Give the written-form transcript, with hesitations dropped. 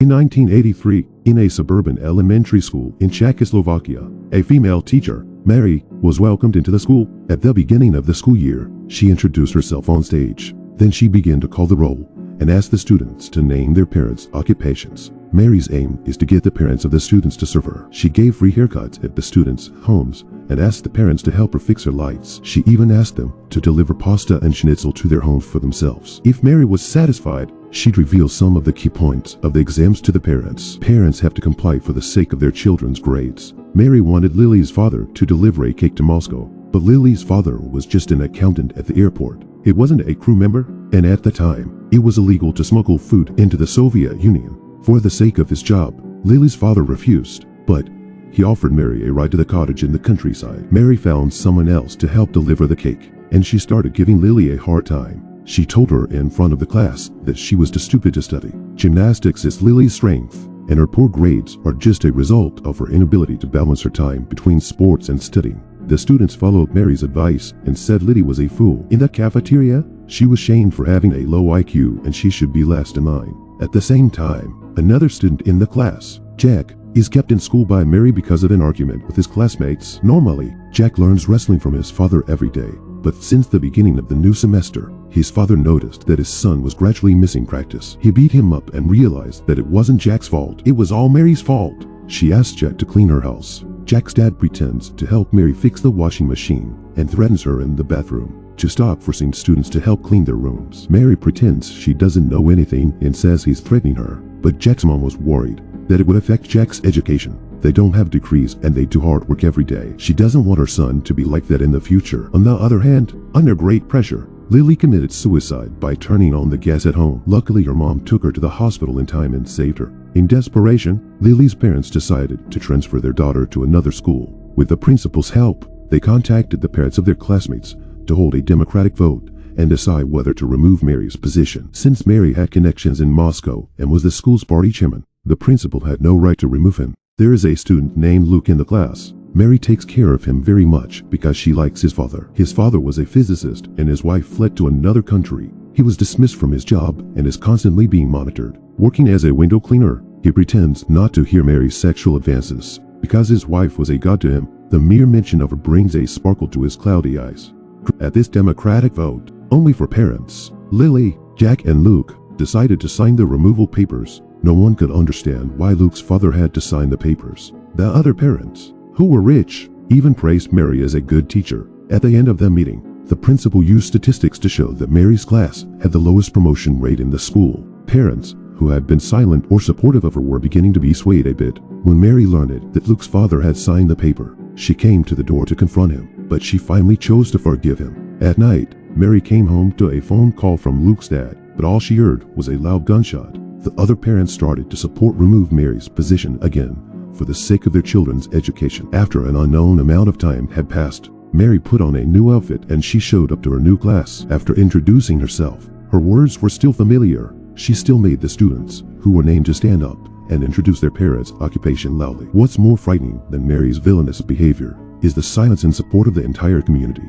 In 1983, in a suburban elementary school in Czechoslovakia, a female teacher, Mary, was welcomed into the school. At the beginning of the school year, she introduced herself on stage. Then she began to call the roll and asked the students to name their parents' occupations. Mary's aim is to get the parents of the students to serve her. She gave free haircuts at the students' homes and asked the parents to help her fix her lights. She even asked them to deliver pasta and schnitzel to their homes for themselves. If Mary was satisfied, she'd reveal some of the key points of the exams to the parents. Parents have to comply for the sake of their children's grades. Mary wanted Lily's father to deliver a cake to Moscow, but Lily's father was just an accountant at the airport. It wasn't a crew member, and at the time, it was illegal to smuggle food into the Soviet Union. For the sake of his job, Lily's father refused, but he offered Mary a ride to the cottage in the countryside. Mary found someone else to help deliver the cake, and she started giving Lily a hard time. She told her in front of the class that she was too stupid to study. Gymnastics is Lily's strength, and her poor grades are just a result of her inability to balance her time between sports and studying. The students followed Mary's advice and said Lily was a fool. In the cafeteria, she was shamed for having a low IQ and she should be last in line. At the same time, another student in the class, Jack, is kept in school by Mary because of an argument with his classmates. Normally, Jack learns wrestling from his father every day, but since the beginning of the new semester, his father noticed that his son was gradually missing practice. He beat him up and realized that it wasn't Jack's fault. It was all Mary's fault. She asked Jack to clean her house. Jack's dad pretends to help Mary fix the washing machine and threatens her in the bathroom to stop forcing students to help clean their rooms. Mary pretends she doesn't know anything and says he's threatening her, but Jack's mom was worried that it would affect Jack's education. They don't have degrees and they do hard work every day. She doesn't want her son to be like that in the future. On the other hand, under great pressure, Lily committed suicide by turning on the gas at home. Luckily, her mom took her to the hospital in time and saved her. In desperation, Lily's parents decided to transfer their daughter to another school. With the principal's help, they contacted the parents of their classmates to hold a democratic vote and decide whether to remove Mary's position. Since Mary had connections in Moscow and was the school's party chairman, the principal had no right to remove him. There is a student named Luke in the class. Mary takes care of him very much because she likes his father. His father was a physicist and his wife fled to another country. He was dismissed from his job and is constantly being monitored. Working as a window cleaner, he pretends not to hear Mary's sexual advances. Because his wife was a god to him, the mere mention of her brings a sparkle to his cloudy eyes. At this democratic vote, only for parents, Lily, Jack, and Luke decided to sign the removal papers. No one could understand why Luke's father had to sign the papers. The other parents, who were rich, even praised Mary as a good teacher. At the end of the meeting, the principal used statistics to show that Mary's class had the lowest promotion rate in the school. Parents, who had been silent or supportive of her, were beginning to be swayed a bit. When Mary learned that Luke's father had signed the paper, she came to the door to confront him, but she finally chose to forgive him. At night, Mary came home to a phone call from Luke's dad, but all she heard was a loud gunshot. The other parents started to support remove Mary's position again for the sake of their children's education. After an unknown amount of time had passed, Mary put on a new outfit and she showed up to her new class. After introducing herself, her words were still familiar. She still made the students, who were named, to stand up and introduce their parents' occupation loudly. What's more frightening than Mary's villainous behavior is the silence and support of the entire community.